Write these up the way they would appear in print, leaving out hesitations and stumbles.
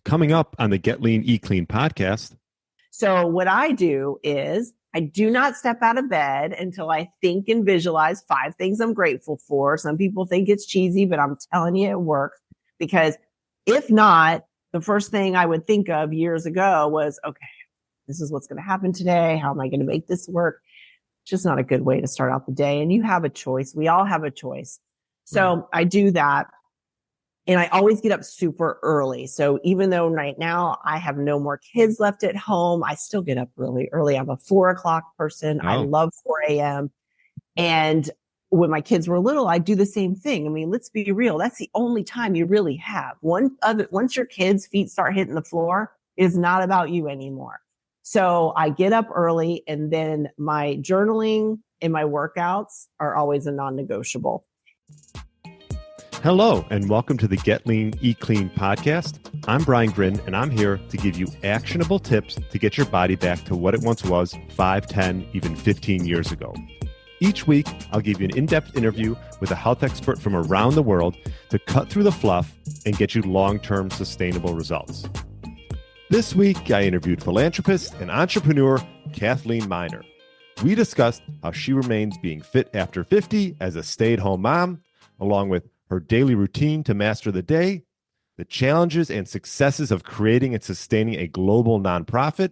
Coming up on the Get Lean, Eat Clean podcast. So what I do is I do not step out of bed until I think and visualize 5 things I'm grateful for. Some people think it's cheesy, but I'm telling you it works, because if not, the first thing I would think of years ago was, okay, this is what's going to happen today. How am I going to make this work? It's just not a good way to start out the day. And you have a choice. We all have a choice. So I do that. And I always get up super early. So even though right now I have no more kids left at home, I still get up really early. I'm a 4 o'clock person. I love 4 a.m. And when my kids were little, I do the same thing. I mean, let's be real. That's the only time you really have. Once your kids' feet start hitting the floor, it is not about you anymore. So I get up early, and then my journaling and my workouts are always a non-negotiable. Hello, and welcome to the Get Lean, Eat Clean podcast. I'm Brian Grin, and I'm here to give you actionable tips to get your body back to what it once was 5, 10, even 15 years ago. Each week, I'll give you an in-depth interview with a health expert from around the world to cut through the fluff and get you long-term sustainable results. This week, I interviewed philanthropist and entrepreneur Cathlene Miner. We discussed how she remains being fit after 50 as a stay-at-home mom, along with her daily routine to master the day, the challenges and successes of creating and sustaining a global nonprofit,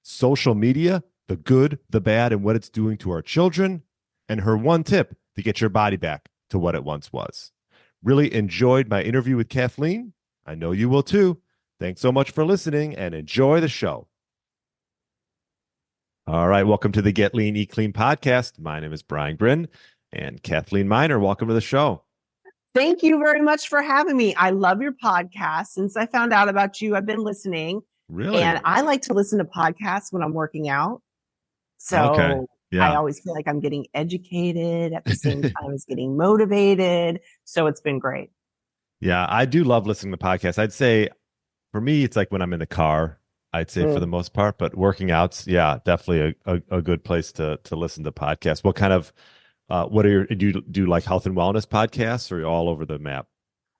social media, the good, the bad, and what it's doing to our children, and her one tip to get your body back to what it once was. Really enjoyed my interview with Cathlene. I know you will too. Thanks so much for listening and enjoy the show. All right, welcome to the Get Lean, Eat Clean podcast. My name is Brian Grin, and Cathlene Miner, welcome to the show. Thank you very much for having me. I love your podcast. Since I found out about you, I've been listening. Really? And I like to listen to podcasts when I'm working out. So I always feel like I'm getting educated at the same time as getting motivated. So it's been great. Yeah, I do love listening to podcasts. I'd say for me, it's like when I'm in the car, I'd say for the most part, but working out's, definitely a good place to listen to podcasts. What kind of do you do like health and wellness podcasts, or are you all over the map?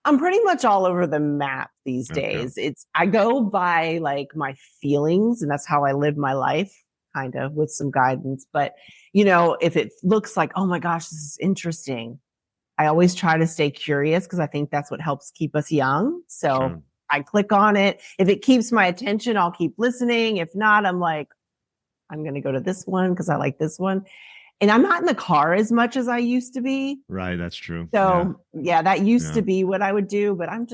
I'm pretty much all over the map these days. I go by like my feelings, and that's how I live my life, kind of with some guidance. But, if it looks like, oh my gosh, this is interesting, I always try to stay curious because I think that's what helps keep us young. So I click on it. If it keeps my attention, I'll keep listening. If not, I'm like, I'm going to go to this one because I like this one. And I'm not in the car as much as I used to be. Right. That's true. So that used to be what I would do, but I'm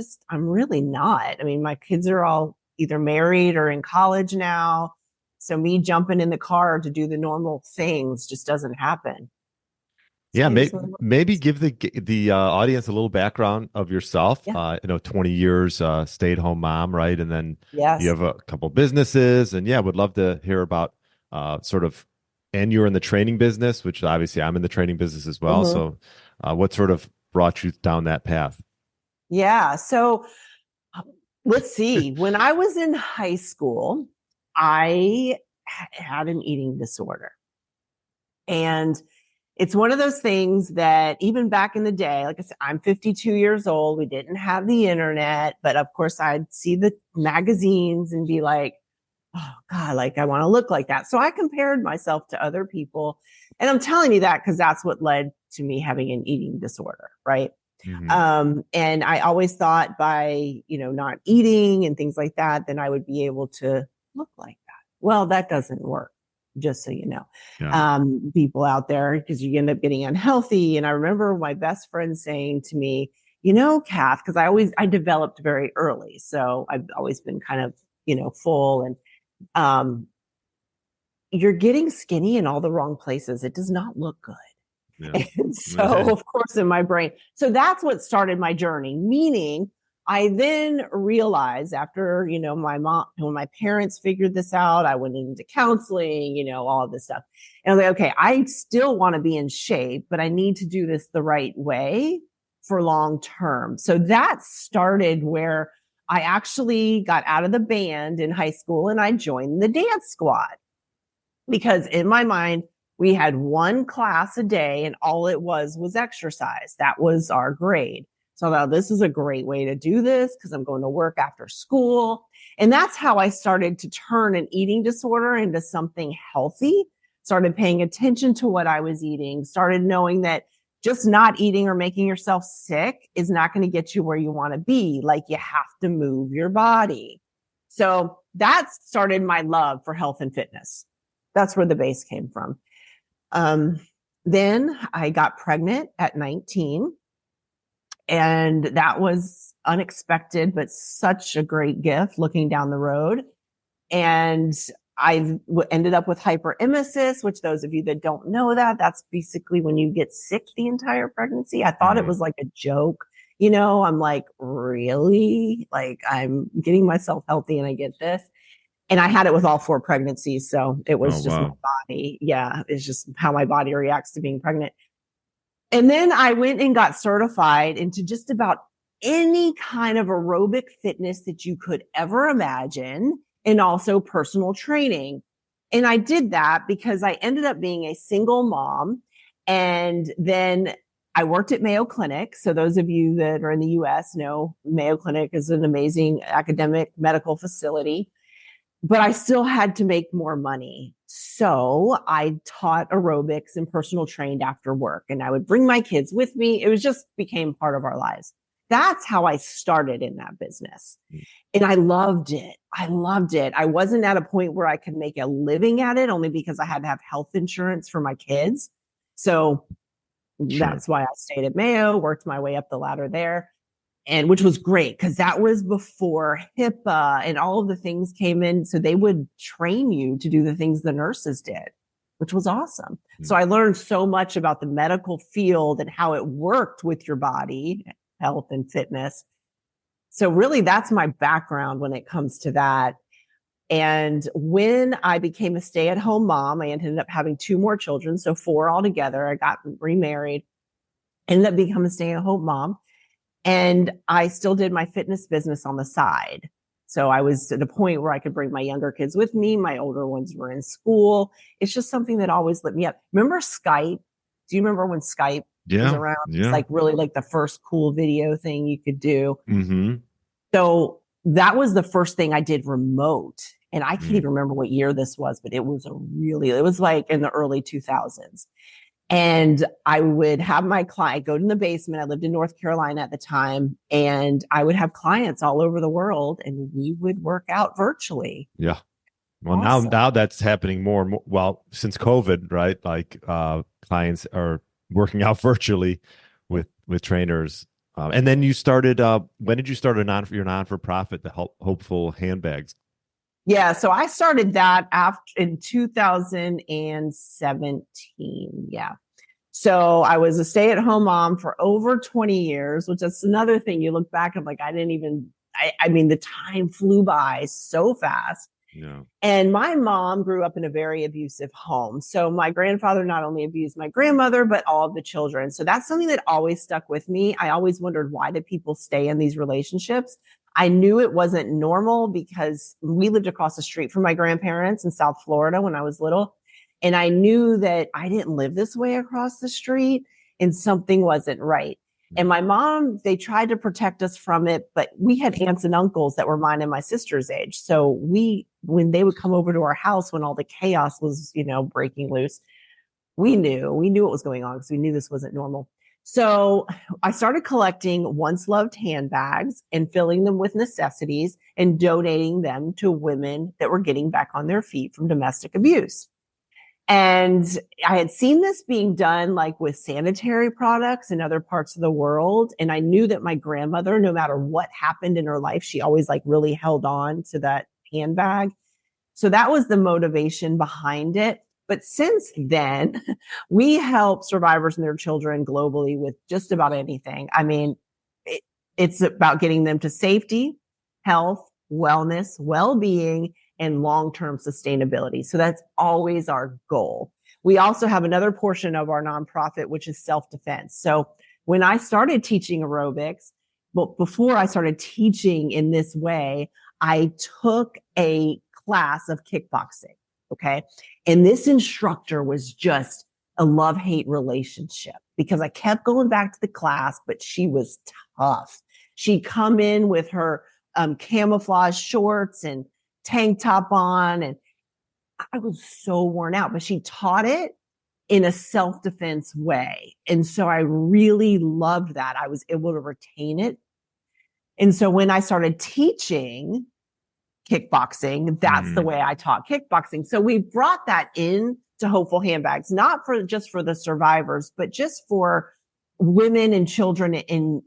really not. I mean, my kids are all either married or in college now. So me jumping in the car to do the normal things just doesn't happen. Yeah. Maybe give the audience a little background of yourself. 20 years, stay-at-home mom, right? And then you have a couple businesses, and would love to hear about and you're in the training business, which obviously I'm in the training business as well. So what sort of brought you down that path? Yeah. So let's see. When I was in high school, I had an eating disorder. And it's one of those things that even back in the day, like I said, I'm 52 years old. We didn't have the internet, but of course I'd see the magazines and be like, oh God, like I want to look like that. So I compared myself to other people. And I'm telling you that because that's what led to me having an eating disorder. Right. And I always thought by, not eating and things like that, then I would be able to look like that. Well, that doesn't work, just so you know, people out there, because you end up getting unhealthy. And I remember my best friend saying to me, Kath, because I developed very early. So I've always been kind of, full, and you're getting skinny in all the wrong places. It does not look good. Yeah. And so, of course, in my brain. So that's what started my journey, meaning I then realized after, when my parents figured this out, I went into counseling, all of this stuff. And I was like, okay, I still want to be in shape, but I need to do this the right way for long term. So that started where I actually got out of the band in high school and I joined the dance squad, because in my mind, we had one class a day and all it was exercise. That was our grade. So I thought this is a great way to do this because I'm going to work after school. And that's how I started to turn an eating disorder into something healthy, started paying attention to what I was eating, started knowing that just not eating or making yourself sick is not going to get you where you want to be. Like you have to move your body. So that started my love for health and fitness. That's where the base came from. Then I got pregnant at 19. And that was unexpected, but such a great gift looking down the road. And I ended up with hyperemesis, which those of you that don't know that's basically when you get sick the entire pregnancy. I thought it was like a joke. I'm like, really? Like I'm getting myself healthy and I get this. And I had it with all 4 pregnancies. So it was my body. Yeah. It's just how my body reacts to being pregnant. And then I went and got certified into just about any kind of aerobic fitness that you could ever imagine, and also personal training. And I did that because I ended up being a single mom. And then I worked at Mayo Clinic. So those of you that are in the US know Mayo Clinic is an amazing academic medical facility. But I still had to make more money. So I taught aerobics and personal trained after work, and I would bring my kids with me. It was just became part of our lives. That's how I started in that business. And I loved it. I loved it. I wasn't at a point where I could make a living at it only because I had to have health insurance for my kids. So that's why I stayed at Mayo, worked my way up the ladder there. And which was great because that was before HIPAA and all of the things came in. So they would train you to do the things the nurses did, which was awesome. So I learned so much about the medical field and how it worked with your body, health and fitness. So really that's my background when it comes to that. And when I became a stay-at-home mom, I ended up having 2 more children. So 4 altogether. I got remarried, ended up becoming a stay-at-home mom. And I still did my fitness business on the side. So I was at a point where I could bring my younger kids with me. My older ones were in school. It's just something that always lit me up. Remember Skype? Do you remember when Skype was around? Yeah. It's like really like the first cool video thing you could do. Mm-hmm. So that was the first thing I did remote. And I can't even remember what year this was, but it was like in the early 2000s. And I would have my client go in the basement. I lived in North Carolina at the time, and I would have clients all over the world, and we would work out virtually. Yeah. Well, now that's happening more and more. Well, since COVID, right? Like clients are working out virtually with trainers. And then you started. When did you start your non-for-profit, the Hopefull Handbags? Yeah, so I started that in 2017. Yeah. So I was a stay-at-home mom for over 20 years, which is another thing you look back and like, I mean, the time flew by so fast. Yeah. And my mom grew up in a very abusive home. So my grandfather not only abused my grandmother, but all of the children. So that's something that always stuck with me. I always wondered, why did people stay in these relationships? I knew it wasn't normal because we lived across the street from my grandparents in South Florida when I was little. And I knew that I didn't live this way across the street and something wasn't right. And my mom, they tried to protect us from it, but we had aunts and uncles that were mine and my sister's age. So when they would come over to our house, when all the chaos was, breaking loose, we knew what was going on because we knew this wasn't normal. So I started collecting once loved handbags and filling them with necessities and donating them to women that were getting back on their feet from domestic abuse. And I had seen this being done like with sanitary products in other parts of the world. And I knew that my grandmother, no matter what happened in her life, she always like really held on to that handbag. So that was the motivation behind it. But since then, we help survivors and their children globally with just about anything. I mean, it's about getting them to safety, health, wellness, well-being, and long-term sustainability. So that's always our goal. We also have another portion of our nonprofit, which is self-defense. So when I started teaching aerobics, but before I started teaching in this way, I took a class of kickboxing. Okay. And this instructor was just a love-hate relationship because I kept going back to the class, but she was tough. She'd come in with her camouflage shorts and tank top on, and I was so worn out, but she taught it in a self-defense way. And so I really loved that. I was able to retain it. And so when I started teaching kickboxing, that's the way I taught kickboxing. So we brought that in to Hopefull Handbags, not for just for the survivors, but just for women and children in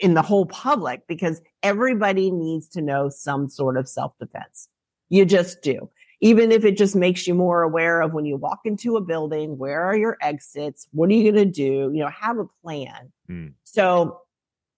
the whole public, because everybody needs to know some sort of self-defense. You just do. Even if it just makes you more aware of when you walk into a building, where are your exits? What are you going to do? Have a plan. So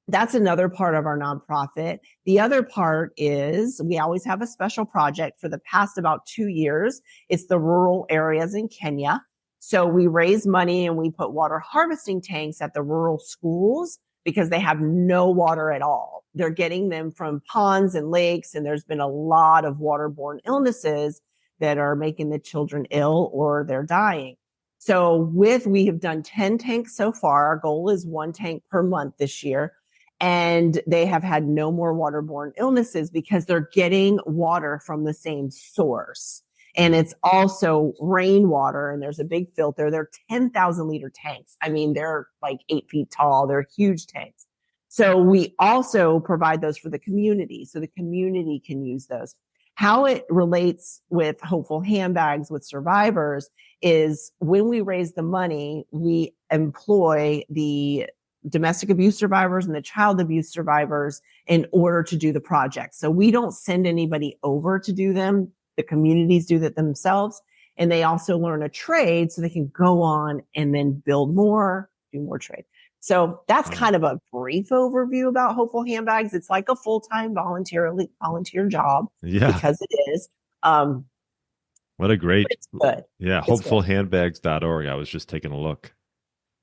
that's another part of our nonprofit. The other part is we always have a special project for the past about 2 years. It's the rural areas in Kenya. So we raise money and we put water harvesting tanks at the rural schools because they have no water at all. They're getting them from ponds and lakes, and there's been a lot of waterborne illnesses that are making the children ill or they're dying. So we have done 10 tanks so far. Our goal is 1 tank per month this year. And they have had no more waterborne illnesses because they're getting water from the same source. And it's also rainwater, and there's a big filter. They're 10,000 liter tanks. I mean, they're like 8 feet tall. They're huge tanks. So we also provide those for the community, so the community can use those. How it relates with Hopefull Handbags with survivors is when we raise the money, we employ the domestic abuse survivors and the child abuse survivors in order to do the project. So we don't send anybody over to do them. The communities do that themselves. And they also learn a trade so they can go on and then build more, do more trade. So that's kind of a brief overview about Hopefull Handbags. It's like a full-time volunteer job because it is. What a great, it's good. Yeah, hopefullhandbags.org. I was just taking a look.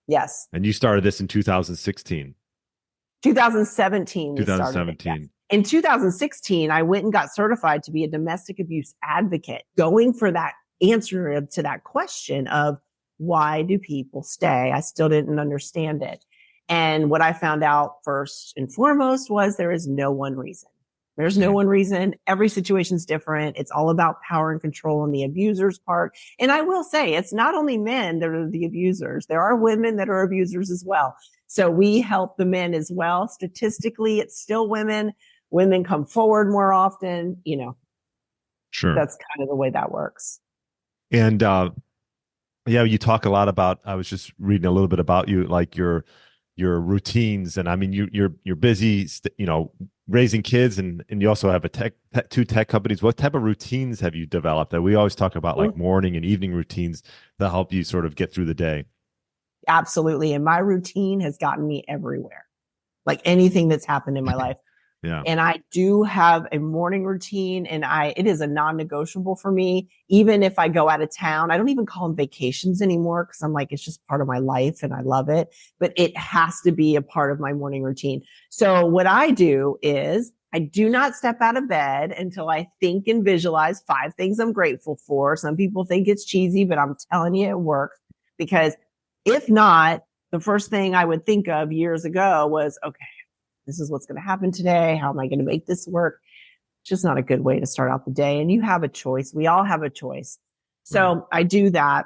Yes. And you started this in 2016. 2017. 2017. In 2016, I went and got certified to be a domestic abuse advocate, going for that answer to that question of why do people stay? I still didn't understand it. And what I found out first and foremost was there is no one reason. There's no one reason. Every situation's different. It's all about power and control on the abuser's part. And I will say it's not only men that are the abusers. There are women that are abusers as well. So we help the men as well. Statistically, it's still women. Women come forward more often, Sure. That's kind of the way that works. And, you talk a lot about, I was just reading a little bit about you, like your routines. And I mean, you're busy, raising kids, and you also have 2 tech companies. What type of routines have you developed? That we always talk about like morning and evening routines that help you sort of get through the day. Absolutely. And my routine has gotten me everywhere, like anything that's happened in my life. Yeah. And I do have a morning routine, and it is a non-negotiable for me. Even if I go out of town, I don't even call them vacations anymore because I'm like, it's just part of my life and I love it, but it has to be a part of my morning routine. So what I do is I do not step out of bed until I think and visualize 5 things I'm grateful for. Some people think it's cheesy, but I'm telling you it works, because if not, the first thing I would think of years ago was, okay, this is what's going to happen today. How am I going to make this work? It's just not a good way to start out the day. And you have a choice. We all have a choice. So I do that.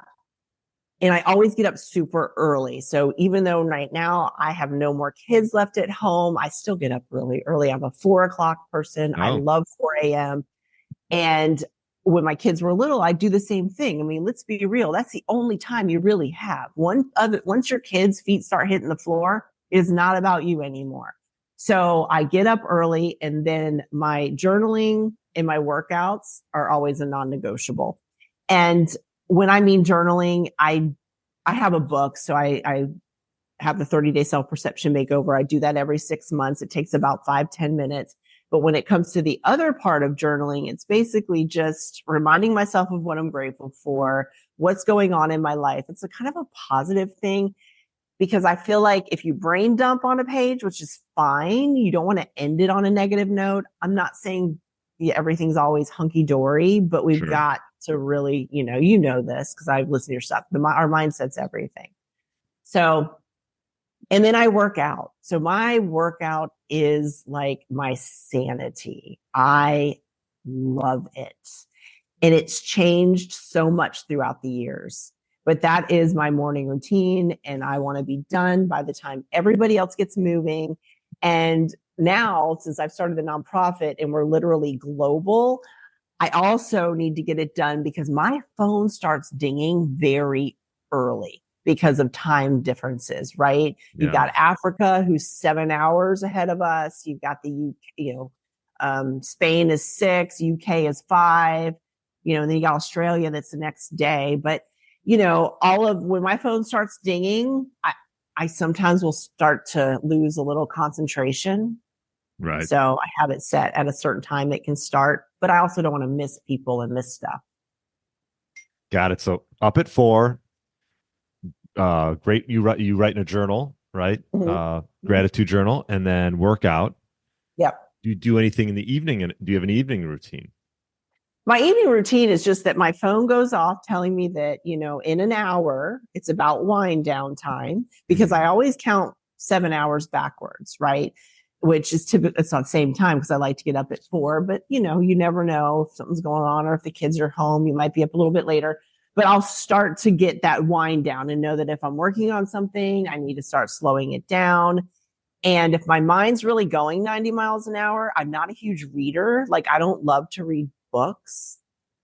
And I always get up super early. So even though right now I have no more kids left at home, I still get up really early. I'm a 4 o'clock person. I love 4 a.m. And when my kids were little, I do the same thing. I mean, let's be real. That's the only time you really have. Once your kids' feet start hitting the floor, it is not about you anymore. So I get up early, and then my journaling and my workouts are always a non-negotiable. And when I mean journaling, I have a book. So I have the 30-day Self Perception Makeover. I do that every 6 months. It takes about 5-10 minutes. But when it comes to the other part of journaling, it's basically just reminding myself of what I'm grateful for, what's going on in my life. It's a kind of a positive thing, because I feel like if you brain dump on a page, which is fine, you don't want to end it on a negative note. I'm not saying everything's always hunky dory, but we've got to really, this because I've listened to your stuff. Our mindset's everything. So And then I work out. So my workout is like my sanity. I love it. And it's changed so much throughout the years. But that is my morning routine. And I want to be done by the time everybody else gets moving. And now, since I've started the nonprofit and we're literally global, I also need to get it done because my phone starts dinging very early because of time differences, right? Yeah. You've got Africa, who's 7 hours ahead of us. You've got the Spain is 6, UK is 5, and then you got Australia that's the next day. But, when my phone starts dinging, I sometimes will start to lose a little concentration. Right. So I have it set at a certain time it can start, but I also don't want to miss people and miss stuff. Got it. So up at 4, great. You write in a journal, right? Mm-hmm. Gratitude journal, and then workout. Yep. Do you do anything in the evening? And do you have an evening routine? My evening routine is just that my phone goes off telling me that, in an hour, it's about wind down time because I always count 7 hours backwards, right? Which is typically, it's not the same time because I like to get up at 4, but you never know if something's going on or if the kids are home, you might be up a little bit later, but I'll start to get that wind down and know that if I'm working on something, I need to start slowing it down. And if my mind's really going 90 miles an hour, I'm not a huge reader. Like I don't love to read books.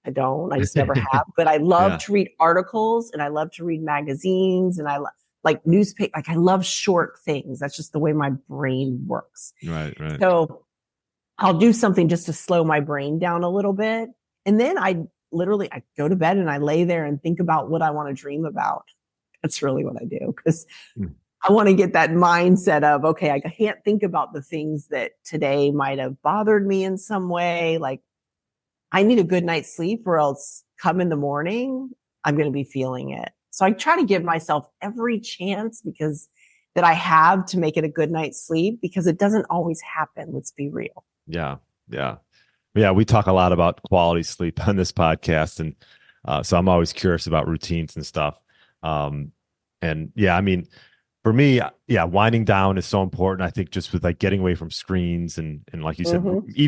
I just never have, but I love to read articles and I love to read magazines and I like newspaper. Like I love short things. That's just the way my brain works. Right. So I'll do something just to slow my brain down a little bit. And then I go to bed and I lay there and think about what I want to dream about. That's really what I do because I want to get that mindset of, okay, I can't think about the things that today might have bothered me in some way. Like I need a good night's sleep or else come in the morning, I'm going to be feeling it. So I try to give myself every chance that I have to make it a good night's sleep because it doesn't always happen. Let's be real. Yeah. We talk a lot about quality sleep on this podcast. And so I'm always curious about routines and stuff. For me, winding down is so important. I think just with like getting away from screens and like you said,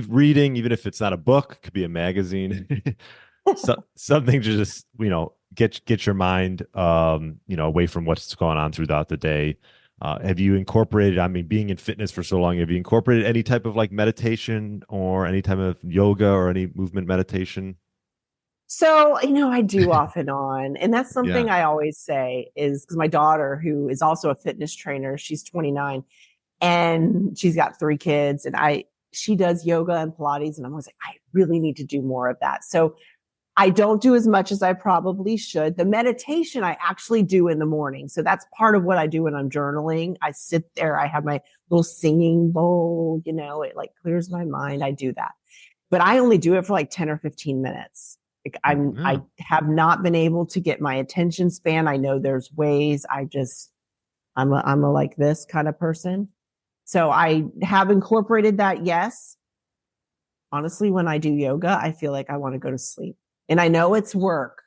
reading, even if it's not a book, it could be a magazine, something to just, get your mind, away from what's going on throughout the day. Have you incorporated, being in fitness for so long, have you incorporated any type of like meditation or any type of yoga or any movement meditation? So, I do off and on. And that's something I always say is because my daughter, who is also a fitness trainer, she's 29 and she's got 3 kids and she does yoga and Pilates. And I'm always like, I really need to do more of that. So I don't do as much as I probably should. The meditation I actually do in the morning. So that's part of what I do when I'm journaling. I sit there, I have my little singing bowl, it like clears my mind. I do that, but I only do it for like 10 or 15 minutes. I have not been able to get my attention span. I know there's ways. I'm a like this kind of person. So I have incorporated that. Yes. Honestly, when I do yoga, I feel like I want to go to sleep and I know it's work,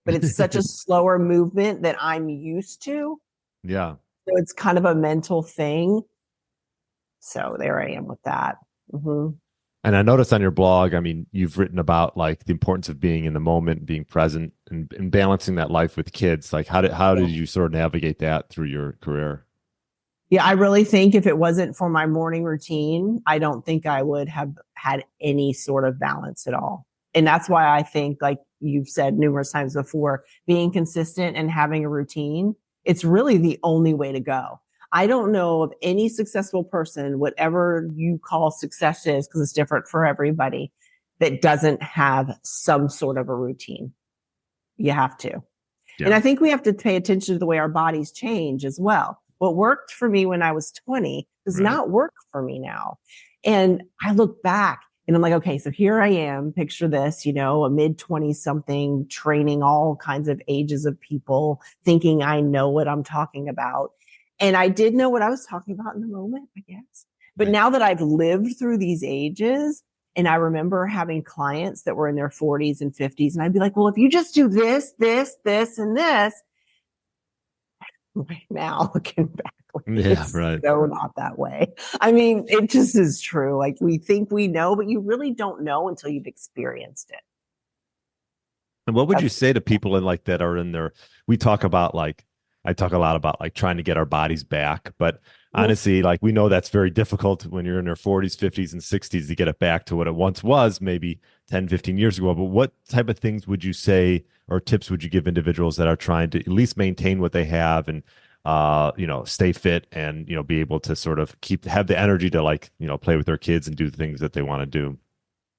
but it's such a slower movement that I'm used to. Yeah. So it's kind of a mental thing. So there I am with that. Mm-hmm. And I noticed on your blog, you've written about like the importance of being in the moment, being present, and balancing that life with kids. Like, how did you sort of navigate that through your career? Yeah, I really think if it wasn't for my morning routine, I don't think I would have had any sort of balance at all. And that's why I think, like you've said numerous times before, being consistent and having a routine, it's really the only way to go. I don't know of any successful person, whatever you call success is, because it's different for everybody, that doesn't have some sort of a routine. You have to. Yeah. And I think we have to pay attention to the way our bodies change as well. What worked for me when I was 20 does not work for me now. And I look back and I'm like, okay, so here I am, picture this, a mid-20 something training all kinds of ages of people, thinking I know what I'm talking about. And I did know what I was talking about in the moment, I guess. But now that I've lived through these ages, and I remember having clients that were in their 40s and 50s, and I'd be like, well, if you just do this, this, this, and this, right now, looking back, like, Yeah, it's right. so not that way. I mean, it just is true. Like we think we know, but you really don't know until you've experienced it. And what would you That's say to people in like that are in their, we talk about like, I talk a lot about like trying to get our bodies back, but Mhm. honestly, like we know that's very difficult when you're in your 40s, 50s, and 60s to get it back to what it once was, maybe 10, 15 years ago. But what type of things would you say or tips would you give individuals that are trying to at least maintain what they have and stay fit and, be able to sort of have the energy to like, play with their kids and do things that they want to do?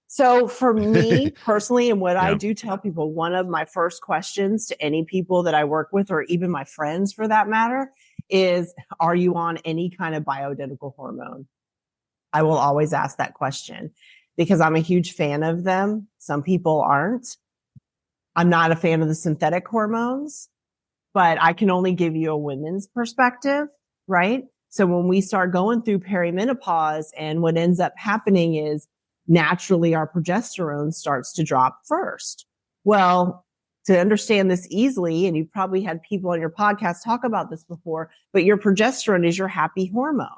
So for me personally, and what I Yeah. do tell people, one of my first questions to any people that I work with, or even my friends for that matter, is, are you on any kind of bioidentical hormone? I will always ask that question because I'm a huge fan of them. Some people aren't. I'm not a fan of the synthetic hormones, but I can only give you a women's perspective, right? So when we start going through perimenopause, and what ends up happening is naturally our progesterone starts to drop first. Well, to understand this easily, and you've probably had people on your podcast talk about this before, but your progesterone is your happy hormone.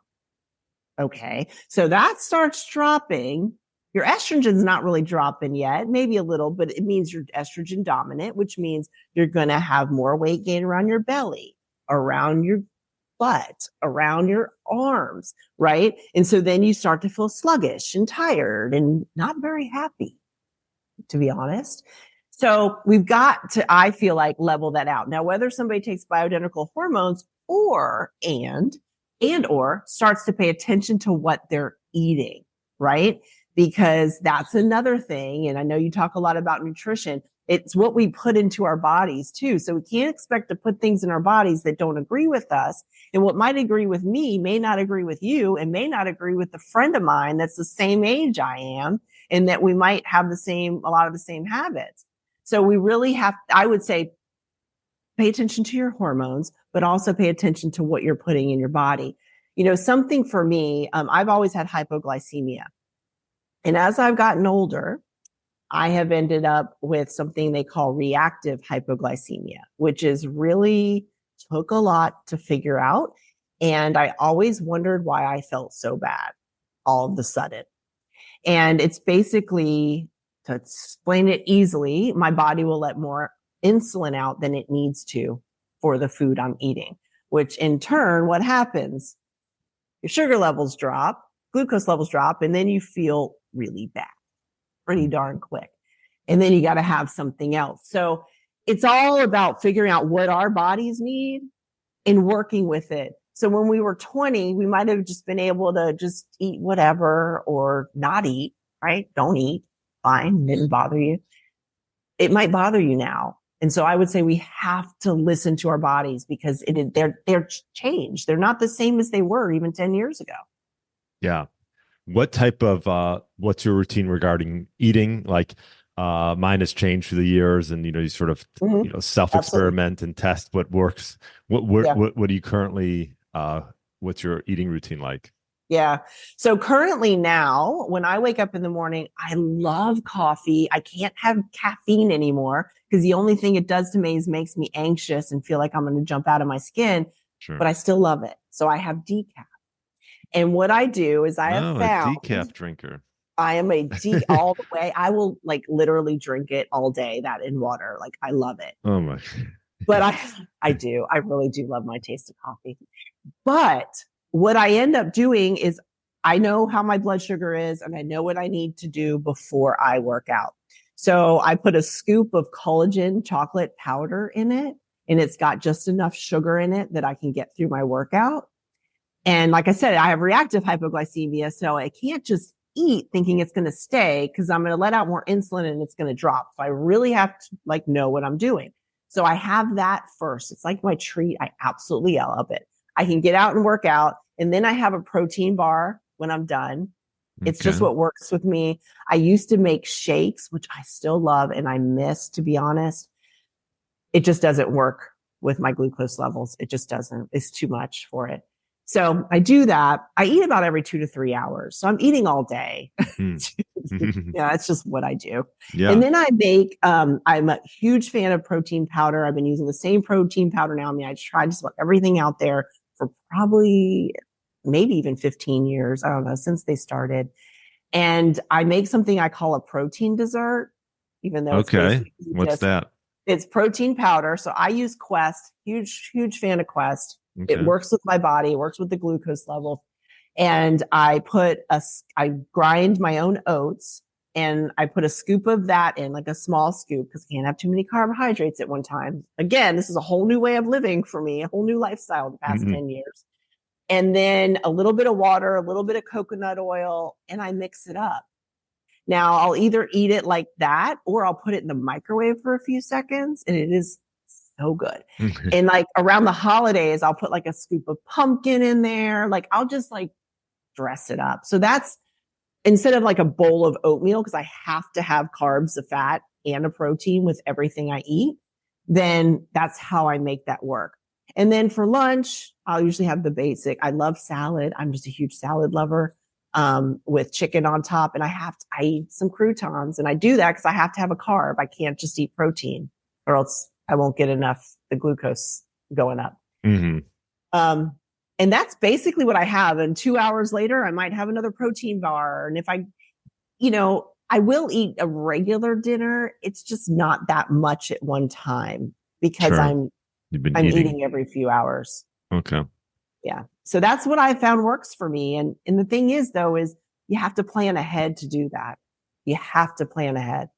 Okay. So that starts dropping. Your estrogen's not really dropping yet, maybe a little, but it means you're estrogen dominant, which means you're going to have more weight gain around your belly, around your butt, around your arms, right? And so then you start to feel sluggish and tired and not very happy, to be honest. So we've got to, I feel like, level that out. Now, whether somebody takes bioidentical hormones or starts to pay attention to what they're eating, right? Because that's another thing. And I know you talk a lot about nutrition. It's what we put into our bodies too. So we can't expect to put things in our bodies that don't agree with us. And what might agree with me may not agree with you and may not agree with a friend of mine that's the same age I am, and that we might have a lot of the same habits. So we really have, I would say, pay attention to your hormones, but also pay attention to what you're putting in your body. Something for me, I've always had hypoglycemia. And as I've gotten older, I have ended up with something they call reactive hypoglycemia, which is really took a lot to figure out. And I always wondered why I felt so bad all of a sudden. And it's basically, to explain it easily, my body will let more insulin out than it needs to for the food I'm eating, which in turn, what happens? Your sugar levels drop, glucose levels drop, and then you feel really bad pretty darn quick. And then you got to have something else. So it's all about figuring out what our bodies need and working with it. So when we were 20, we might have just been able to just eat whatever or not eat, right? Don't eat. Fine. Didn't bother you. It might bother you now. And so I would say we have to listen to our bodies because they're changed. They're not the same as they were even 10 years ago. Yeah. What type of what's your routine regarding eating? Like mine has changed through the years and you sort of Mm-hmm. Absolutely. self-experiment and test what works. Yeah. What do you currently what's your eating routine like? Yeah. So currently now, when I wake up in the morning, I love coffee. I can't have caffeine anymore because the only thing it does to me is makes me anxious and feel like I'm going to jump out of my skin, Sure. but I still love it. So I have decaf. And what I do is I have Oh, a found decaf drinker. I am a D all the way. I will like literally drink it all day, that in water. Like I love it. Oh my. But I do. I really do love my taste of coffee. But what I end up doing is I know how my blood sugar is and I know what I need to do before I work out. So I put a scoop of collagen chocolate powder in it, and it's got just enough sugar in it that I can get through my workout. And like I said, I have reactive hypoglycemia, so I can't just eat thinking it's going to stay because I'm going to let out more insulin and it's going to drop. So I really have to like know what I'm doing. So I have that first. It's like my treat. I absolutely love it. I can get out and work out, and then I have a protein bar when I'm done. It's just Okay. what works with me. I used to make shakes, which I still love and I miss, to be honest. It just doesn't work with my glucose levels. It just doesn't. It's too much for it. So I do that. I eat about every 2 to 3 hours. So I'm eating all day. Hmm. Yeah, it's just what I do. Yeah. And then I make, I'm a huge fan of protein powder. I've been using the same protein powder now. I mean, I tried just about everything out there for probably maybe even 15 years. I don't know, since they started. And I make something I call a protein dessert, even though it's Okay. basically What's just, that? it's protein powder. So I use Quest, huge fan of Quest. It Okay. works with my body, it works with the glucose level. And I grind my own oats and I put a scoop of that in, like a small scoop, because I can't have too many carbohydrates at one time. Again, this is a whole new way of living for me, a whole new lifestyle the past 10 years. And then a little bit of water, a little bit of coconut oil, and I mix it up. Now I'll either eat it like that or I'll put it in the microwave for a few seconds, and it is so good. And like around the holidays, I'll put like a scoop of pumpkin in there. Like I'll just like dress it up. So that's instead of like a bowl of oatmeal, because I have to have carbs, a fat, and a protein with everything I eat, then that's how I make that work. And then for lunch, I'll usually have the basic. I love salad. I'm just a huge salad lover, with chicken on top. And I eat some croutons, and I do that because I have to have a carb. I can't just eat protein or else I won't get enough, the glucose going up. Mm-hmm. And that's basically what I have. And 2 hours later, I might have another protein bar. And if I will eat a regular dinner. It's just not that much at one time because Sure. I'm eating every few hours. Okay. Yeah. So that's what I found works for me. And the thing is, though, is you have to plan ahead to do that. You have to plan ahead.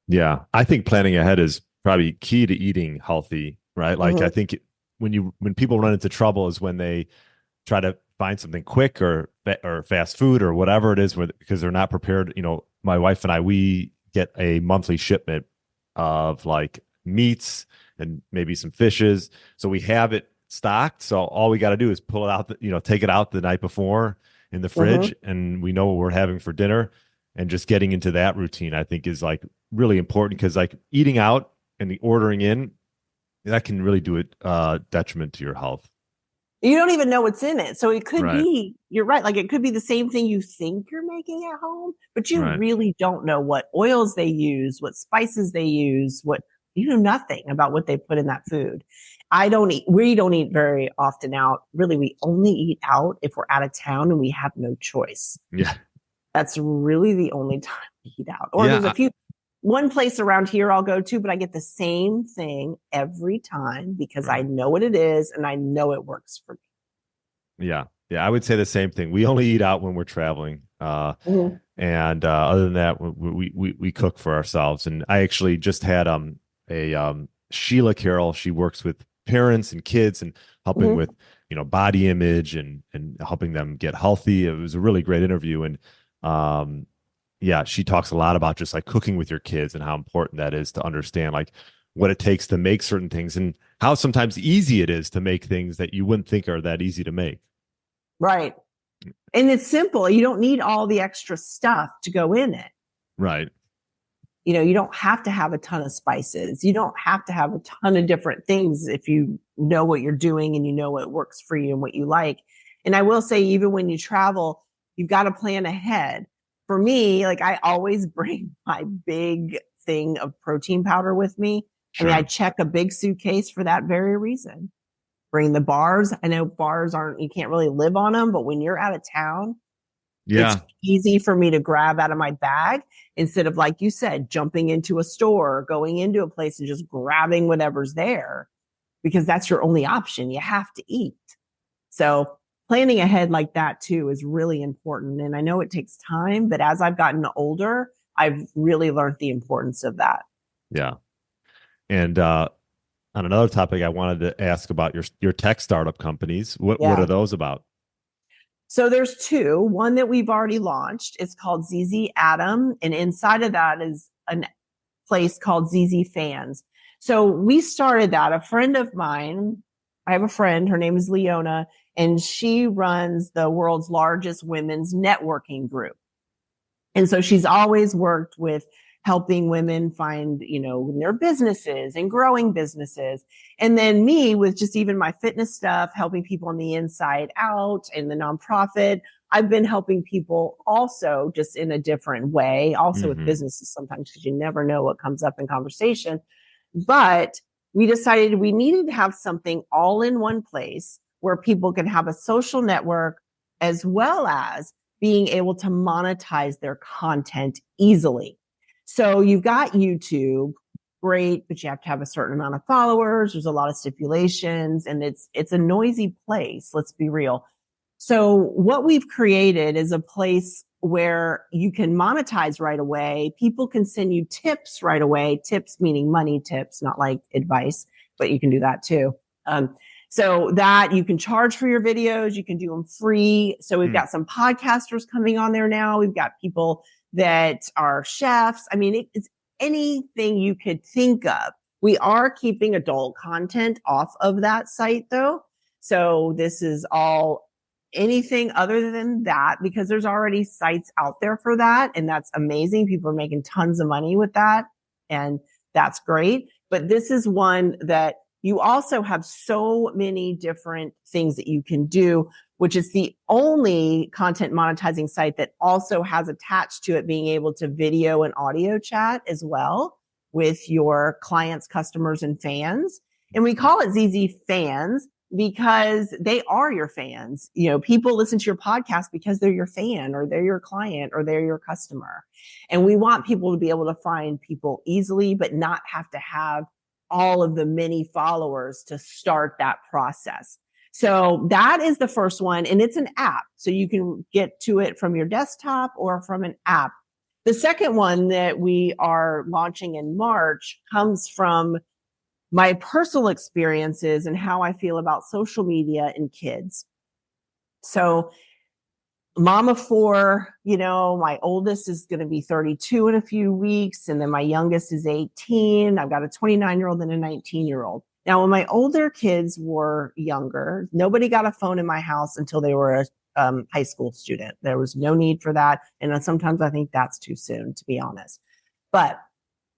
Yeah. I think planning ahead is probably key to eating healthy, right? Like I think when people run into trouble is when they try to find something quick or fast food or whatever it is because they're not prepared. My wife and I, we get a monthly shipment of like meats and maybe some fishes. So we have it stocked. So all we got to do is pull it out, take it out the night before in the fridge and we know what we're having for dinner. And just getting into that routine, I think, is like really important because like eating out and the ordering in, that can really do it detriment to your health. You don't even know what's in it. So it could be, you're right. Like it could be the same thing you think you're making at home, but you really don't know what oils they use, what spices they use, you know nothing about what they put in that food. We don't eat very often out. Really, we only eat out if we're out of town and we have no choice. Yeah. That's really the only time we eat out. Or there's one place around here I'll go to, but I get the same thing every time because I know what it is and I know it works for me. Yeah. Yeah. I would say the same thing. We only eat out when we're traveling. And other than that, we cook for ourselves. And I actually just had Sheila Carroll. She works with parents and kids and helping with, body image and helping them get healthy. It was a really great interview. And she talks a lot about just like cooking with your kids and how important that is to understand like what it takes to make certain things and how sometimes easy it is to make things that you wouldn't think are that easy to make. Right. And it's simple. You don't need all the extra stuff to go in it. Right. You don't have to have a ton of spices. You don't have to have a ton of different things if you know what you're doing and you know what works for you and what you like. And I will say, even when you travel, you've got to plan ahead. For me, like I always bring my big thing of protein powder with me. Sure. I mean, I check a big suitcase for that very reason. Bring the bars. I know bars you can't really live on them, but when you're out of town, it's easy for me to grab out of my bag instead of, like you said, jumping into a store or going into a place and just grabbing whatever's there because that's your only option. You have to eat. So planning ahead like that too is really important. And I know it takes time, but as I've gotten older, I've really learned the importance of that. Yeah. And on another topic, I wanted to ask about your tech startup companies. What are those about? So there's two. One that we've already launched. It's called ZZatem. And inside of that is a place called ZZfanZ. So we started that. A friend of mine, I have a friend, her name is Leona, and she runs the world's largest women's networking group. And so she's always worked with helping women find, their businesses and growing businesses. And then me with just even my fitness stuff, helping people on the inside out and the nonprofit. I've been helping people also just in a different way, also with businesses sometimes, because you never know what comes up in conversation. But we decided we needed to have something all in one place where people can have a social network as well as being able to monetize their content easily. So you've got YouTube, great, but you have to have a certain amount of followers. There's a lot of stipulations, and it's a noisy place. Let's be real. So what we've created is a place where you can monetize right away. People can send you tips right away. Tips meaning money tips, not like advice, but you can do that too. So that you can charge for your videos, you can do them free. So we've got some podcasters coming on there now. We've got people that are chefs. I mean, it's anything you could think of. We are keeping adult content off of that site though. So this is all anything other than that, because there's already sites out there for that. And that's amazing. People are making tons of money with that. And that's great. But this is one that you also have so many different things that you can do, which is the only content monetizing site that also has attached to it being able to video and audio chat as well with your clients, customers, and fans. And we call it ZZfanZ because they are your fans. You know, people listen to your podcast because they're your fan or they're your client or they're your customer. And we want people to be able to find people easily, but not have to have all of the many followers to start that process. So that is the first one. And it's an app. So you can get to it from your desktop or from an app. The second one that we are launching in March comes from my personal experiences and how I feel about social media and kids. So mom of four, you know, my oldest is going to be 32 in a few weeks. And then my youngest is 18. I've got a 29-year-old and a 19-year-old. Now, when my older kids were younger, nobody got a phone in my house until they were a high school student. There was no need for that. And sometimes I think that's too soon, to be honest. But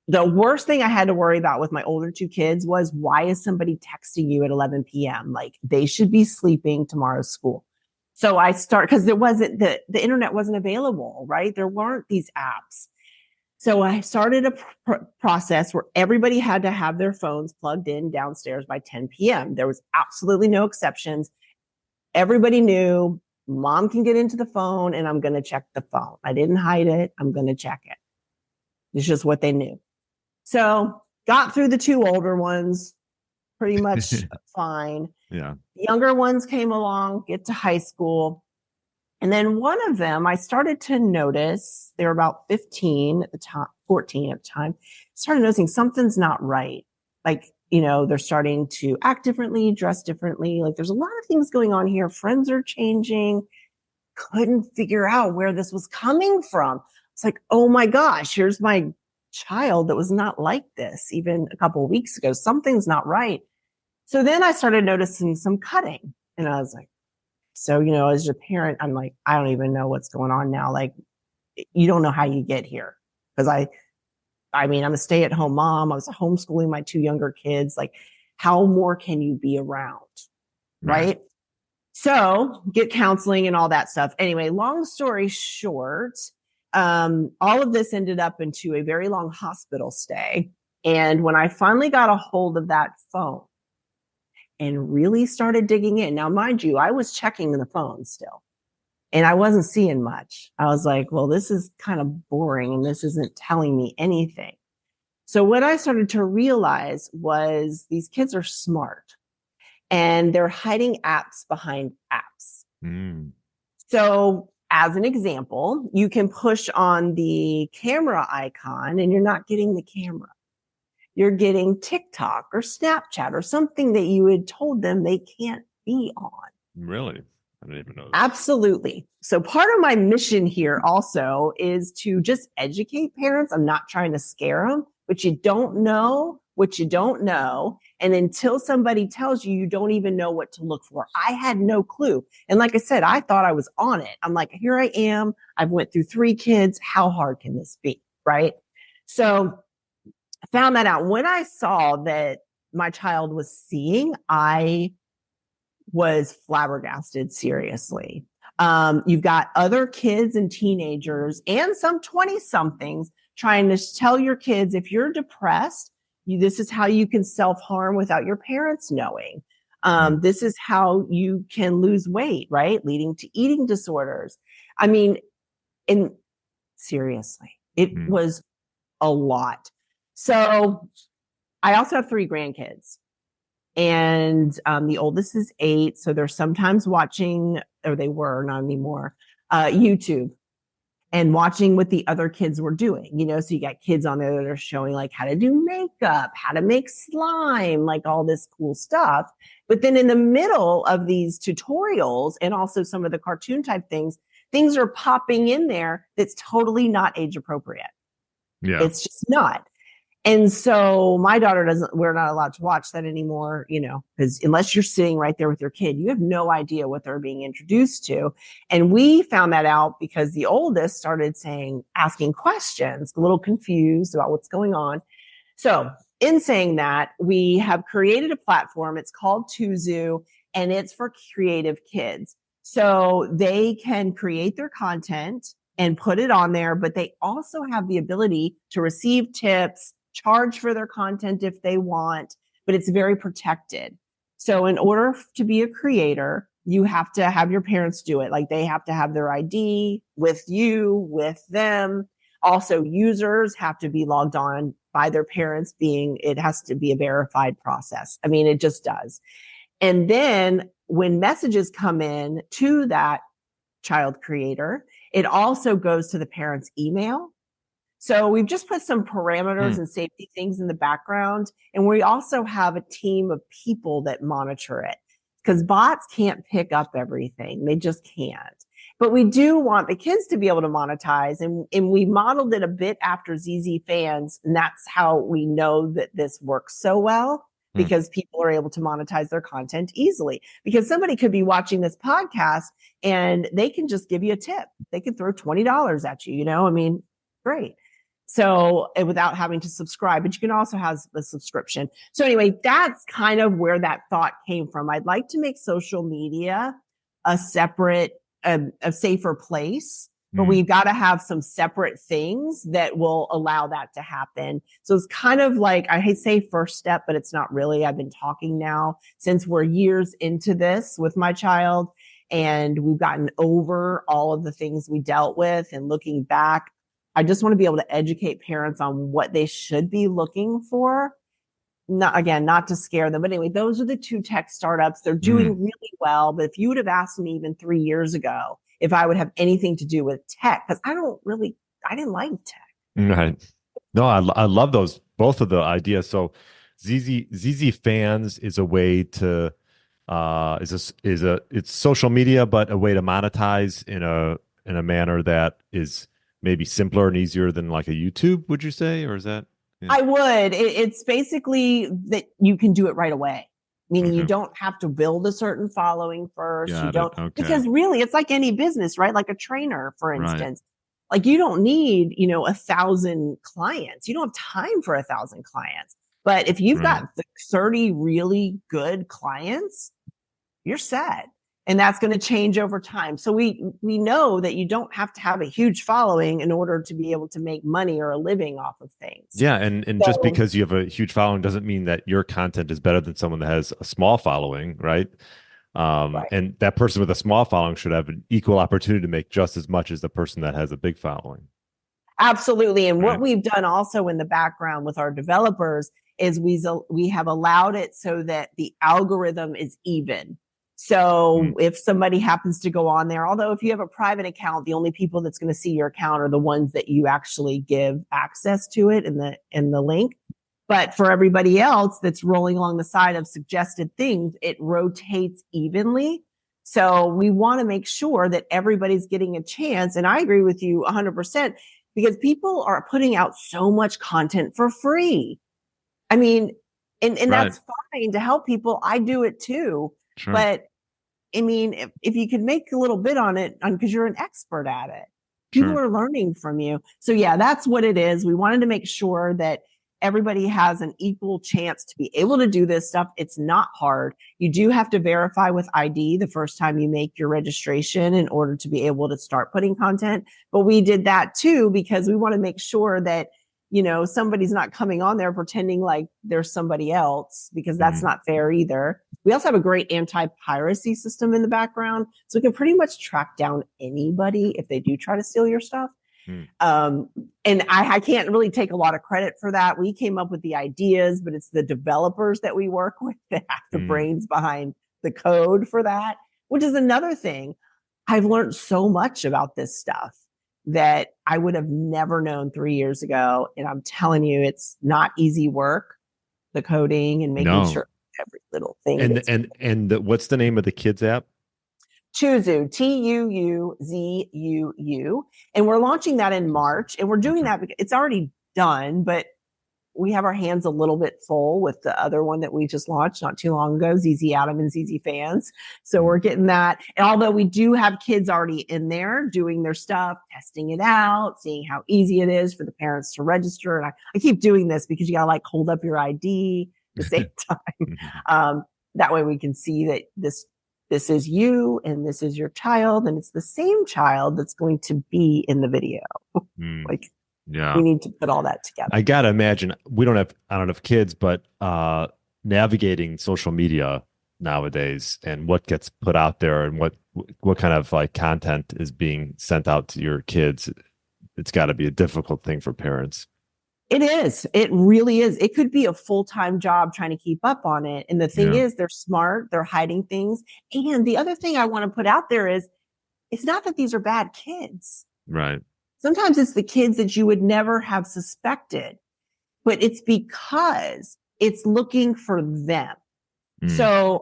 the worst thing I had to worry about with my older two kids was, why is somebody texting you at 11 p.m.? Like, they should be sleeping, tomorrow's school. So I because there wasn't, the internet wasn't available, right? There weren't these apps. So I started a process where everybody had to have their phones plugged in downstairs by 10 p.m. There was absolutely no exceptions. Everybody knew mom can get into the phone and I'm going to check the phone. I didn't hide it. I'm going to check it. It's just what they knew. So got through the two older ones pretty much fine. Yeah. The younger ones came along, get to high school. And then one of them, I started to notice, they were about 15 at the time, 14 at the time, started noticing something's not right. Like, you know, they're starting to act differently, dress differently. Like, there's a lot of things going on here. Friends are changing. Couldn't figure out where this was coming from. It's like, oh my gosh, here's my child that was not like this even a couple of weeks ago. Something's not right. So then I started noticing some cutting, and I was like, so, you know, as your parent, I'm like, I don't even know what's going on now. Like, you don't know how you get here. Cause I mean, I'm a stay-at-home mom. I was homeschooling my two younger kids. Like, how more can you be around? Right. So get counseling and all that stuff. Anyway, long story short, all of this ended up into a very long hospital stay. And when I finally got a hold of that phone and really started digging in, now, mind you, I was checking the phone still and I wasn't seeing much. I was like, well, this is kind of boring and this isn't telling me anything. So what I started to realize was these kids are smart and they're hiding apps behind apps. So as an example, you can push on the camera icon and you're not getting the camera. You're getting TikTok or Snapchat or something that you had told them they can't be on. Really? I didn't even know that. Absolutely. So part of my mission here also is to just educate parents. I'm not trying to scare them, but you don't know what you don't know. And until somebody tells you, you don't even know what to look for. I had no clue. And like I said, I thought I was on it. I'm like, here I am. I've went through 3 kids. How hard can this be? Right? So I found that out. When I saw that my child was seeing, I was flabbergasted, seriously. You've got other kids and teenagers and some 20 somethings trying to tell your kids, if you're depressed, this is how you can self-harm without your parents knowing. This is how you can lose weight, right? Leading to eating disorders. I mean, and seriously, it was a lot. So I also have 3 grandkids, and the oldest is 8. So they're sometimes watching, or they were, not anymore, YouTube and watching what the other kids were doing, so you got kids on there that are showing like how to do makeup, how to make slime, like all this cool stuff. But then in the middle of these tutorials and also some of the cartoon type things are popping in there that's totally not age appropriate. Yeah. It's just not. And so my daughter we're not allowed to watch that anymore, because unless you're sitting right there with your kid, you have no idea what they're being introduced to. And we found that out because the oldest started asking questions, a little confused about what's going on. So in saying that, we have created a platform. It's called TuuZuu, and it's for creative kids. So they can create their content and put it on there, but they also have the ability to receive tips, charge for their content if they want, but it's very protected. So in order to be a creator, you have to have your parents do it. Like they have to have their ID with you, with them. Also, users have to be logged on by their parents it has to be a verified process. I mean, it just does. And then when messages come in to that child creator, it also goes to the parent's email. So we've just put some parameters and safety things in the background. And we also have a team of people that monitor it, because bots can't pick up everything. They just can't. But we do want the kids to be able to monetize. And we modeled it a bit after ZZfanZ. And that's how we know that this works so well, because people are able to monetize their content easily. Because somebody could be watching this podcast and they can just give you a tip. They could throw $20 at you, I mean, great. So without having to subscribe, but you can also have a subscription. So anyway, that's kind of where that thought came from. I'd like to make social media a separate, a safer place, but we've got to have some separate things that will allow that to happen. So it's kind of like, I say first step, but it's not really. I've been talking now since we're years into this with my child, and we've gotten over all of the things we dealt with. And looking back, I just want to be able to educate parents on what they should be looking for. Not to scare them. But anyway, those are the 2 tech startups. They're doing really well. But if you would have asked me even 3 years ago if I would have anything to do with tech, because I didn't like tech. Right. No, I love both of the ideas. So ZZfanZ is a way to it's social media, but a way to monetize in a manner that is maybe simpler and easier than like a YouTube, would you say? Or is that? Yeah. I would. It's basically that you can do it right away. Meaning you don't have to build a certain following first. Because really it's like any business, right? Like a trainer, for instance. Right. Like you don't need, 1,000 clients. You don't have time for 1,000 clients. But if you've got 30 really good clients, you're set. And that's going to change over time. So we know that you don't have to have a huge following in order to be able to make money or a living off of things. Yeah. And so, just because you have a huge following doesn't mean that your content is better than someone that has a small following, right? And that person with a small following should have an equal opportunity to make just as much as the person that has a big following. Absolutely. And what we've done also in the background with our developers is we have allowed it so that the algorithm is even. So if somebody happens to go on there, although if you have a private account, the only people that's going to see your account are the ones that you actually give access to it in the link. But for everybody else that's rolling along the side of suggested things, it rotates evenly. So we want to make sure that everybody's getting a chance. And I agree with you 100%, because people are putting out so much content for free. I mean, and that's fine to help people. I do it too. Sure. But I mean, if you can make a little bit on it, because you're an expert at it, people are learning from you. So yeah, that's what it is. We wanted to make sure that everybody has an equal chance to be able to do this stuff. It's not hard. You do have to verify with ID the first time you make your registration in order to be able to start putting content. But we did that too, because we want to make sure that, somebody's not coming on there pretending like there's somebody else, because that's not fair either. We also have a great anti-piracy system in the background. So we can pretty much track down anybody if they do try to steal your stuff. And I can't really take a lot of credit for that. We came up with the ideas, but it's the developers that we work with that have the brains behind the code for that, which is another thing. I've learned so much about this stuff that I would have never known 3 years ago. And I'm telling you, it's not easy work, the coding and making sure every little thing. And what's the name of the kids app? TuuZuu, TuuZuu. And we're launching that in March. And we're doing that because it's already done, but we have our hands a little bit full with the other one that we just launched not too long ago, ZZatem and ZZfanZ. So we're getting that. And although we do have kids already in there doing their stuff, testing it out, seeing how easy it is for the parents to register. And I keep doing this because you gotta hold up your ID at the same time. That way we can see that this is you and this is your child, and it's the same child that's going to be in the video. We need to put all that together. I gotta imagine I don't have kids, but navigating social media nowadays and what gets put out there and what kind of content is being sent out to your kids, it's got to be a difficult thing for parents. It is. It really is. It could be a full-time job trying to keep up on it. And the thing is, they're smart. They're hiding things. And the other thing I want to put out there is, it's not that these are bad kids. Right. Sometimes it's the kids that you would never have suspected, but it's because it's looking for them. So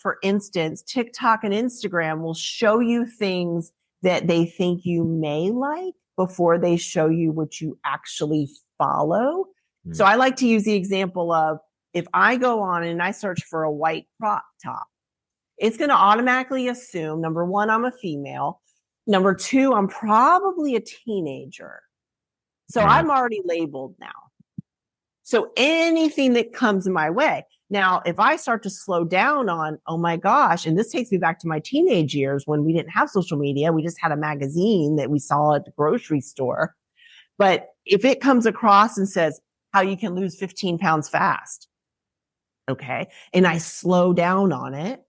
for instance, TikTok and Instagram will show you things that they think you may like before they show you what you actually follow. So I like to use the example of, if I go on and I search for a white crop top, it's going to automatically assume, number one, I'm a female. Number two, I'm probably a teenager. So I'm already labeled now. So anything that comes my way. Now, if I start to slow down on, oh my gosh, and this takes me back to my teenage years when we didn't have social media. We just had a magazine that we saw at the grocery store. But if it comes across and says how you can lose 15 pounds fast, okay, and I slow down on it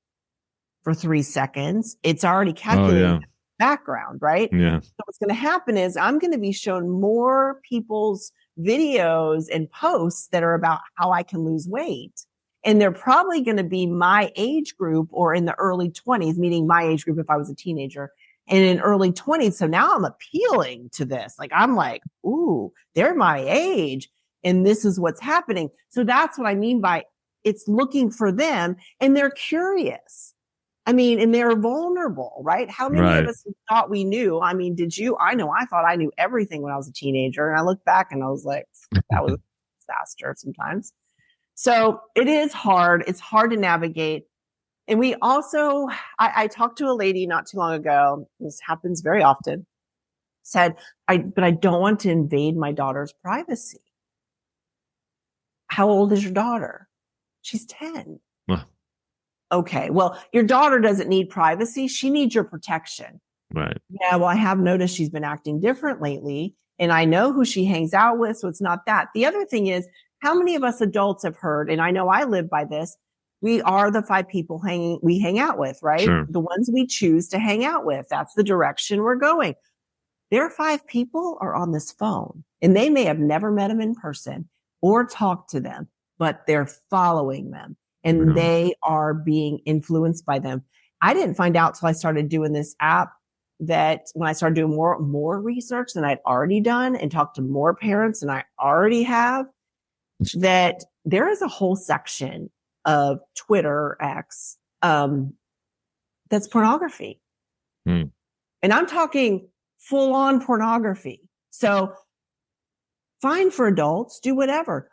for 3 seconds, it's already calculated background, right? Yeah. So what's going to happen is I'm going to be shown more people's videos and posts that are about how I can lose weight. And they're probably going to be my age group or in the early 20s, meaning my age group if I was a teenager, and in early 20s. So now I'm appealing to this. I'm like, ooh, they're my age. And this is what's happening. So that's what I mean by it's looking for them, and they're curious. I mean, and they're vulnerable, right? How many of us thought we knew? I mean, I thought I knew everything when I was a teenager. And I look back and I was like, that was a disaster sometimes. So it is hard. It's hard to navigate. And we also, I talked to a lady not too long ago. This happens very often. Said, but I don't want to invade my daughter's privacy. How old is your daughter? She's 10. Okay, well, your daughter doesn't need privacy. She needs your protection. Right. Yeah, well, I have noticed she's been acting different lately, and I know who she hangs out with, so it's not that. The other thing is, how many of us adults have heard, and I know I live by this, we are the 5 people we hang out with, right? Sure. The ones we choose to hang out with. That's the direction we're going. Their 5 people are on this phone, and they may have never met them in person or talked to them, but they're following them. And they are being influenced by them. I didn't find out till I started doing this app that when I started doing more research than I'd already done and talked to more parents than I already have, that there is a whole section of Twitter X that's pornography. And I'm talking full on pornography. So fine for adults, do whatever.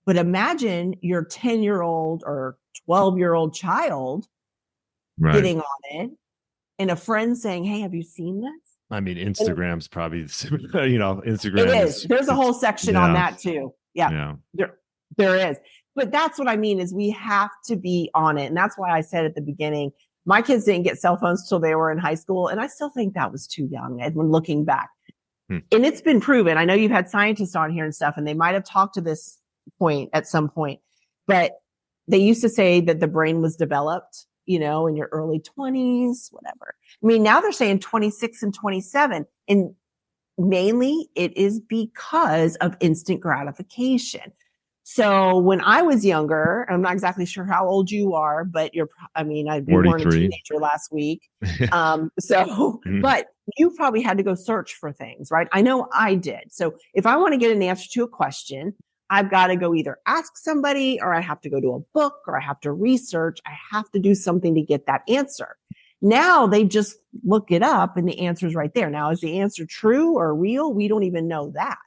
But imagine your 10-year-old or 12-year-old child getting on it and a friend saying, hey, have you seen this? I mean, Instagram's probably, Instagram. It is. There's a whole section on that too. Yeah. Yeah. There is. But that's what I mean is we have to be on it. And that's why I said at the beginning, my kids didn't get cell phones till they were in high school. And I still think that was too young. And when looking back, and it's been proven, I know you've had scientists on here and stuff, and they might have talked to this point at some point, but they used to say that the brain was developed, in your early 20s, whatever. I mean, now they're saying 26 and 27. And mainly it is because of instant gratification. So when I was younger, I'm not exactly sure how old you are, but you weren't a teenager last week. But you probably had to go search for things, right? I know I did. So if I want to get an answer to a question, I've got to go either ask somebody, or I have to go to a book, or I have to research. I have to do something to get that answer. Now they just look it up and the answer is right there. Now, is the answer true or real? We don't even know that.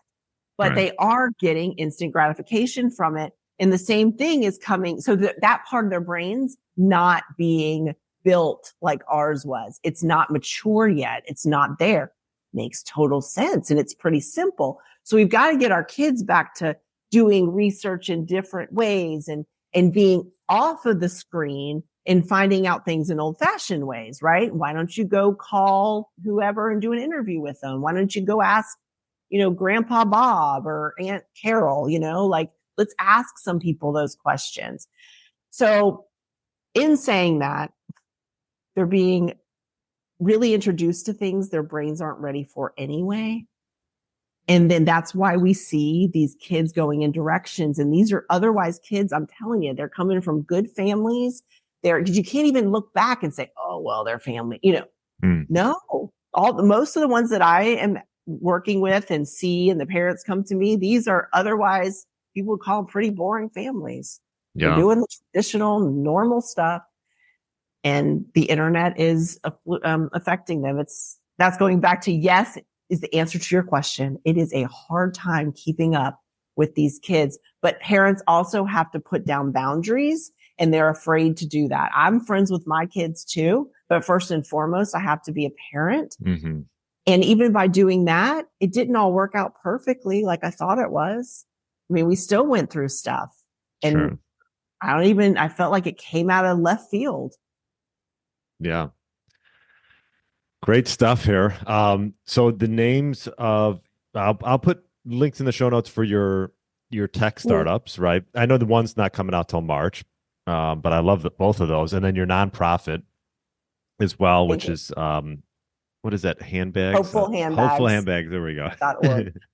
But they are getting instant gratification from it. And the same thing is coming. So that part of their brains not being built like ours was. It's not mature yet. It's not there. Makes total sense. And it's pretty simple. So we've got to get our kids back to doing research in different ways and being off of the screen and finding out things in old fashioned ways, right? Why don't you go call whoever and do an interview with them? Why don't you go ask, Grandpa Bob or Aunt Carol, let's ask some people those questions. So in saying that, they're being really introduced to things their brains aren't ready for anyway. And then that's why we see these kids going in directions. And these are otherwise kids, I'm telling you, they're coming from good families. Because you can't even look back and say, oh, well, their family, No, most of the ones that I am working with and see, and the parents come to me, these are otherwise people would call them pretty boring families. Yeah. They're doing the traditional, normal stuff, and the internet is affecting them. That's going back to yes is the answer to your question. It is a hard time keeping up with these kids, but parents also have to put down boundaries, and they're afraid to do that. I'm friends with my kids too, but first and foremost, I have to be a parent. Mm-hmm. And even by doing that, it didn't all work out perfectly like I thought it was. I mean, we still went through stuff, and I felt like it came out of left field. Yeah. Great stuff here. So the names of, I'll put links in the show notes for your tech startups, right? I know the one's not coming out till March, but I love both of those. And then your nonprofit as well, which is, what is that? Handbags? Hopefull Handbags. Hopefull Handbags. There we go.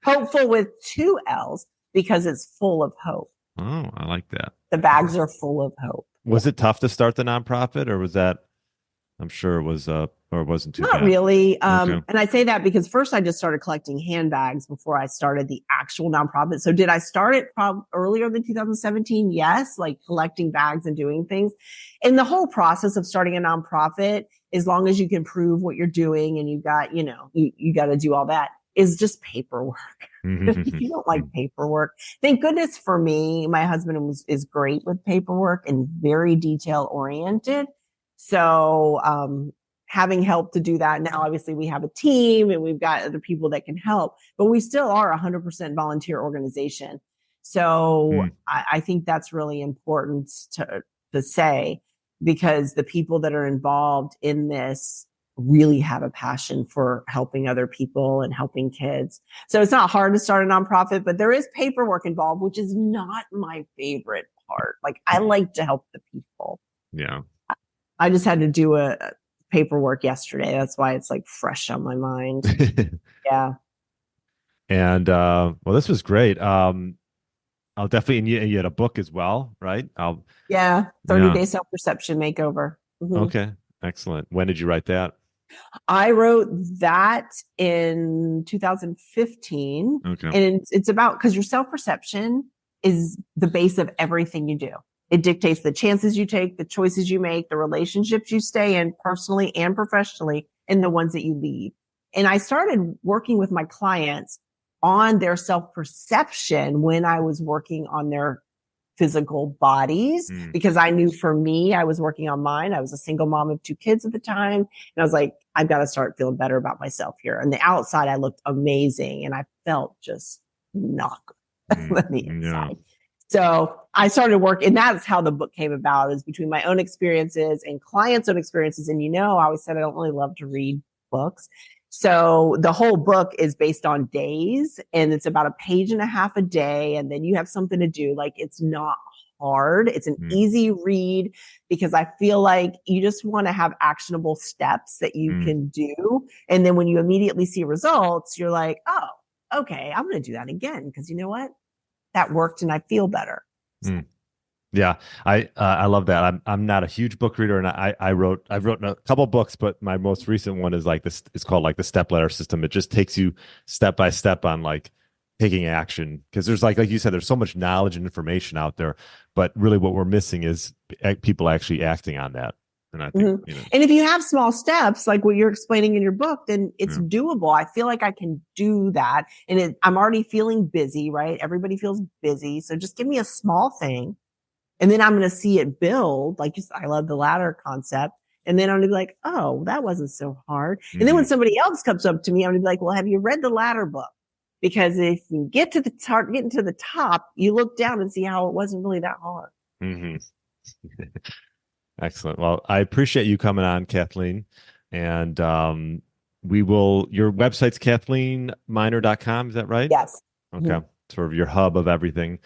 Hopefull with 2 L's because it's full of hope. Oh, I like that. The bags are full of hope. Was it tough to start the nonprofit, or was that, I'm sure it was, or it wasn't too bad? Not really. And I say that because first I just started collecting handbags before I started the actual nonprofit. So did I start it earlier than 2017? Yes, like collecting bags and doing things. And the whole process of starting a nonprofit, as long as you can prove what you're doing and you got, you got to do all that, is just paperwork. If you don't like paperwork, thank goodness for me, my husband is great with paperwork and very detail oriented. So, having help to do that. Now, obviously we have a team and we've got other people that can help, but we still are 100% volunteer organization. So I think that's really important to say, because the people that are involved in this really have a passion for helping other people and helping kids. So it's not hard to start a nonprofit, but there is paperwork involved, which is not my favorite part. Like, I like to help the people. Yeah. I just had to do a paperwork yesterday. That's why it's like fresh on my mind. Yeah. And well, this was great. I'll definitely, and you had a book as well, right? 30-day Self Perception Makeover. Mm-hmm. Okay, excellent. When did you write that? I wrote that in 2015. Okay. And it's about, because your self-perception is the base of everything you do. It dictates the chances you take, the choices you make, the relationships you stay in personally and professionally, and the ones that you leave. And I started working with my clients on their self-perception when I was working on their physical bodies, because I knew for me, I was working on mine. I was a single mom of 2 kids at the time. And I was like, I've got to start feeling better about myself here. And the outside, I looked amazing and I felt just not good. on the inside. So I started work, and that's how the book came about, is between my own experiences and clients' own experiences. And I always said I don't really love to read books. So the whole book is based on days, and it's about 1.5 pages a day. And then you have something to do. Like, it's not hard. It's an easy read, because I feel like you just want to have actionable steps that you can do. And then when you immediately see results, you're like, oh, okay, I'm going to do that again. Because you know what? That worked and I feel better. Yeah, I love that. I'm not a huge book reader, and I've written a couple books, but my most recent one is like this. It's called like the Stepladder system. It just takes you step by step on like taking action, because there's like you said, there's so much knowledge and information out there, but really what we're missing is people actually acting on that. And I think, and if you have small steps, like what you're explaining in your book, then it's doable. I feel like I can do that. And I'm already feeling busy, right? Everybody feels busy. So just give me a small thing, and then I'm going to see it build. Like, I love the ladder concept. And then I'm going to be like, oh, that wasn't so hard. And then when somebody else comes up to me, I'm going to be like, well, have you read the ladder book? Because if you get to the top, you look down and see how it wasn't really that hard. Excellent. Well, I appreciate you coming on, Cathlene. And your website's CathleneMiner.com. Is that right? Yes. Okay. Sort of your hub of everything.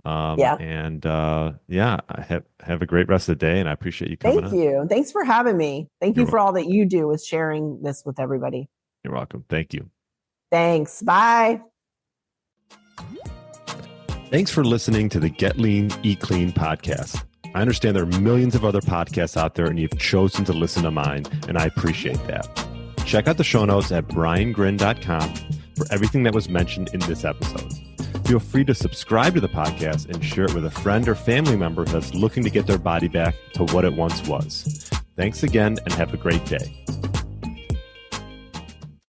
And have a great rest of the day. And I appreciate you coming on. Thank you. Thanks for having me. Thank you for all that you do with sharing this with everybody. You're welcome. Thank you. Thanks. Bye. Thanks for listening to the Get Lean, Eat Clean podcast. I understand there are millions of other podcasts out there, and you've chosen to listen to mine, and I appreciate that. Check out the show notes at briangrin.com for everything that was mentioned in this episode. Feel free to subscribe to the podcast and share it with a friend or family member that's looking to get their body back to what it once was. Thanks again, and have a great day.